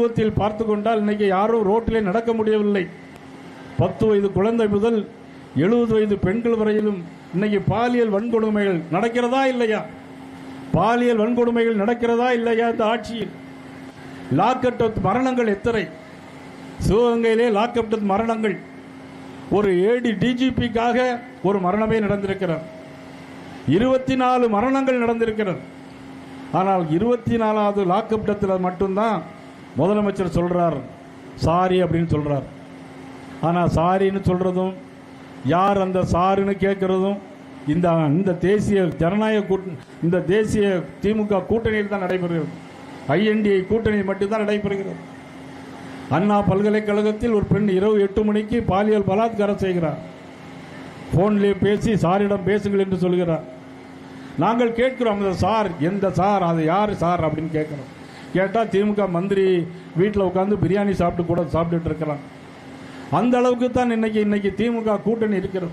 சமூகத்தில் பார்த்து கொண்டால் இன்னைக்கு யாரும் ரோட்டிலே நடக்க முடியவில்லை. 10 வயது குழந்தை முதல் 70 வயது பெண்கள் வரையிலும் இன்னைக்கு பாலியல் வன்கொடுமைகள் நடக்கிறதா இல்லையா? பாலியல் வன்கொடுமைகள் நடக்கிறதா இல்லையா? இந்த ஆட்சியில் லாக்அப் மரணங்கள் எத்தனை? சிவகங்கையிலே லாக்அப் மரணங்கள் ஒரு ஏடி டிஜிபிக்காக ஒரு மரணமே நடந்திருக்கிறது. 24 மரணங்கள் நடந்திருக்கிறது. ஆனால் 24வது லாக்அப் டெத்தில் மட்டும்தான் முதலமைச்சர் சொல்றார் சாரி அப்படின்னு சொல்றார். ஆனால் சாரின்னு சொல்றதும் யார் அந்த சாருன்னு கேட்கறதும் இந்த தேசிய ஜனநாயக இந்த தேசிய திமுக கூட்டணியில் தான் நடைபெறுகிறது. INDA கூட்டணி மட்டும்தான் நடைபெறுகிறது. அண்ணா பல்கலைக்கழகத்தில் ஒரு பெண் இரவு 8 மணிக்கு பாலியல் பலாத்காரம் செய்கிறார். போன்லேயே பேசி சாரிடம் பேசுங்கள் என்று சொல்கிறார். நாங்கள் கேட்கிறோம், அந்த சார் எந்த சார், அது யார் சார் அப்படின்னு கேட்கிறோம். கேட்டால் திமுக மந்திரி வீட்டில் உட்காந்து பிரியாணி சாப்பிட்டுட்டு இருக்கிறான். அந்த அளவுக்கு தான் இன்னைக்கு திமுக கூட்டணி இருக்கிறது.